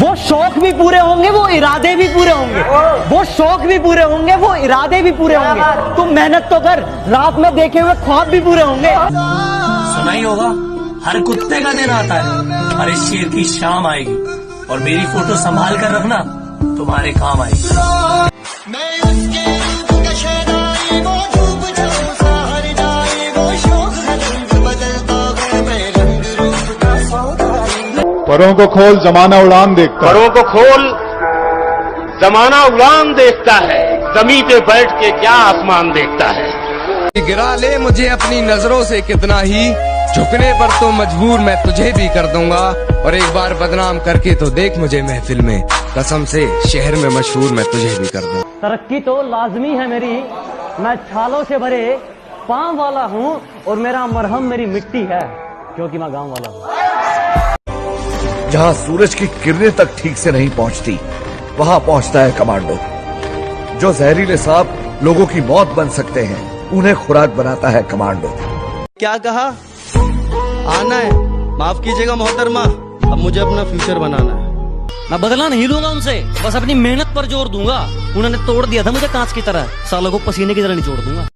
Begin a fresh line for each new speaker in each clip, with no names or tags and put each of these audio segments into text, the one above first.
वो शौक भी पूरे होंगे, वो इरादे भी पूरे होंगे। वो शौक भी पूरे होंगे, वो इरादे भी पूरे होंगे। तुम मेहनत तो कर, रात में देखे हुए ख्वाब भी पूरे होंगे।
सुना ही होगा, हर कुत्ते का दिन आता है, हर इस शेर की शाम आएगी, और मेरी फोटो संभाल कर रखना, तुम्हारे काम आएगी।
परों को खोल जमाना उड़ान देखता है।
परों को खोल जमाना उड़ान देखता है, जमीन पे बैठ के क्या आसमान देखता है।
गिरा ले मुझे अपनी नजरों से कितना ही, झुकने पर तो मजबूर मैं तुझे भी कर दूंगा, और एक बार बदनाम करके तो देख मुझे महफिल में, कसम से शहर में मशहूर मैं तुझे भी कर दूंगा।
तरक्की तो लाजमी है मेरी, मैं छालों से भरे पाँव वाला हूँ, और मेरा मरहम मेरी मिट्टी है, क्योंकि मैं गाँव वाला हूँ।
जहाँ सूरज की किरणें तक ठीक से नहीं पहुँचती, वहाँ पहुँचता है कमांडो। जो जहरीले सांप लोगों की मौत बन सकते हैं, उन्हें खुराक बनाता है कमांडो।
क्या कहा? आना है, माफ कीजिएगा मोहतरमा, अब मुझे अपना फ्यूचर बनाना है।
मैं बदला नहीं लूंगा उनसे, बस अपनी मेहनत पर जोर दूंगा। उन्होंने तोड़ दिया था मुझे कांच की तरह, सालों को पसीने की तरह नहीं छोड़ दूंगा।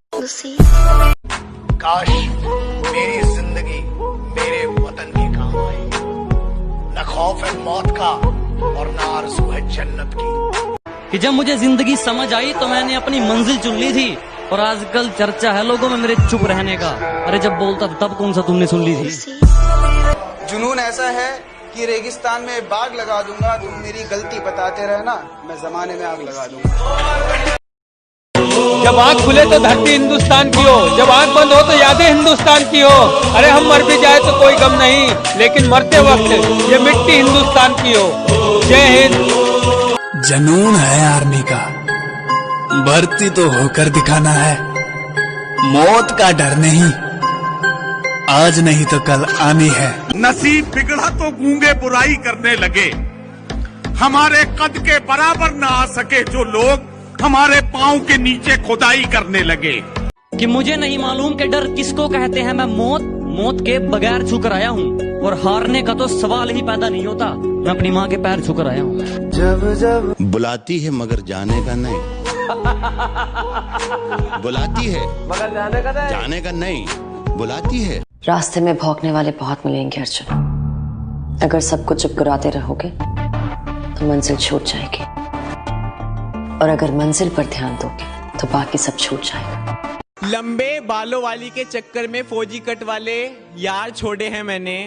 काश मेरी जिंदगी मेरे वतन के काम आए, न खौफ है मौत का और न आरज़ू है जन्नत की।
कि जब मुझे जिंदगी समझ आई तो मैंने अपनी मंजिल चुन ली थी, और आजकल चर्चा है लोगों में मेरे चुप रहने का। अरे जब बोलता था तब कौन सा तुमने सुन ली थी।
जुनून ऐसा है कि रेगिस्तान में बाग लगा दूंगा, तुम मेरी गलती बताते रहना, मैं जमाने में आग लगा दूंगा।
जब आंख खुले तो धरती हिंदुस्तान की हो, जब आंख बंद हो तो यादें हिंदुस्तान की हो। अरे हम मर भी जाए तो कोई गम नहीं, लेकिन मरते वक्त ये मिट्टी हिंदुस्तान की हो। जय हिंद।
जुनून है आर्मी का, भर्ती तो होकर दिखाना है, मौत का डर नहीं, आज नहीं तो कल आनी है।
नसीब बिगड़ा तो गूंगे बुराई करने लगे, हमारे कद के बराबर न आ सके जो लोग हमारे पांव के नीचे खुदाई करने लगे।
कि मुझे नहीं मालूम कि डर किसको कहते हैं, मैं मौत के बगैर छूकर आया हूँ, और हारने का तो सवाल ही पैदा नहीं होता। मैं अपनी माँ के पैर छूकर आया हूँ।
जब बुलाती है मगर जाने का नहीं, बुलाती है मगर जाने का नहीं, बुलाती है।
रास्ते में भौंकने वाले बहुत मिलेंगे अर्जुन, अगर सबको चुप कराते रहोगे तो मंजिल छूट जाएगी, और अगर मंजिल पर ध्यान दोगे तो बाकी सब छूट जाएगा।
लंबे बालों वाली के चक्कर में फौजी कट वाले यार छोड़े हैं मैंने,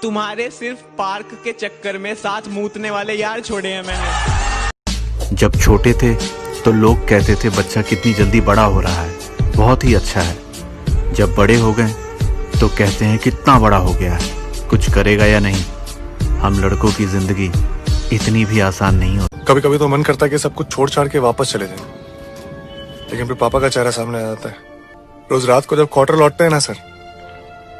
तुम्हारे सिर्फ पार्क के चक्कर में साथ मूतने वाले यार छोड़े हैं मैंने।
जब छोटे थे तो लोग कहते थे बच्चा कितनी जल्दी बड़ा हो रहा है, बहुत ही अच्छा है। जब बड़े हो गए तो कहते हैं कितना बड़ा हो गया है, कुछ करेगा या नहीं। हम लड़कों की जिंदगी इतनी भी आसान नहीं होती।
कभी कभी तो मन करता है कि सब कुछ छोड़ छाड़ के वापस चले जाएं, लेकिन फिर पापा का चेहरा सामने आ जाता है। रोज रात को जब क्वार्टर लौटते हैं ना सर,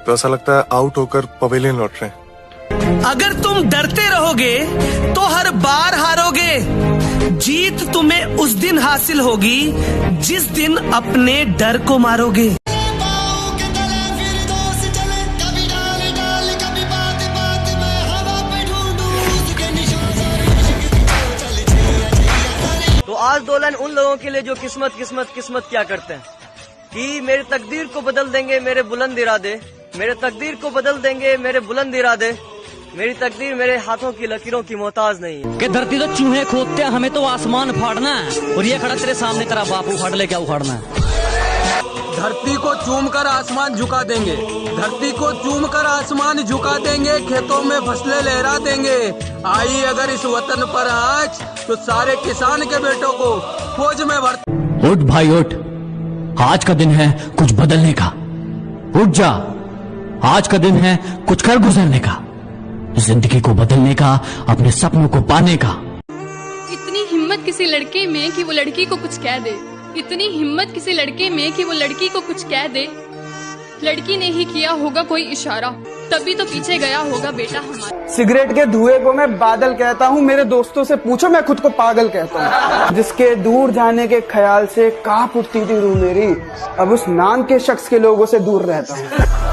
तो ऐसा लगता है आउट होकर पवेलियन लौट रहे हैं।
अगर तुम डरते रहोगे तो हर बार हारोगे, जीत तुम्हें उस दिन हासिल होगी जिस दिन अपने डर को मारोगे।
तो आज 2 लाइन उन लोगों के लिए जो किस्मत क्या करते हैं कि मेरी तकदीर को बदल देंगे मेरे बुलंद इरादे, मेरे तकदीर को बदल देंगे मेरे बुलंद इरादे, मेरी तकदीर मेरे हाथों की लकीरों की मोहताज नहीं है।
कि धरती तो चूहे खोदते हैं, हमें तो आसमान फाड़ना है, और ये खड़ा तेरे सामने तेरा बाप उखाड़ ले, क्या उखाड़ना है।
धरती को चूमकर आसमान झुका देंगे, धरती को चूमकर आसमान झुका देंगे, खेतों में फसलें लहरा देंगे। आई अगर इस वतन पर आज, तो सारे किसान के बेटों को फौज में भर्ती।
उठ भाई उठ, आज का दिन है कुछ बदलने का। उठ जा, आज का दिन है कुछ कर गुजरने का, जिंदगी को बदलने का, अपने सपनों को पाने का।
इतनी हिम्मत किसी लड़के में कि वो लड़की को कुछ कह दे, इतनी हिम्मत किसी लड़के में कि वो लड़की को कुछ कह दे। लड़की ने ही किया होगा कोई इशारा, तभी तो पीछे गया होगा बेटा हमारा।
सिगरेट के धुएं को मैं बादल कहता हूँ, मेरे दोस्तों से पूछो मैं खुद को पागल कहता हूँ। जिसके दूर जाने के ख्याल से कांप उठती थी रूह मेरी, अब उस नाम के शख्स के लोगों से दूर रहता हूँ।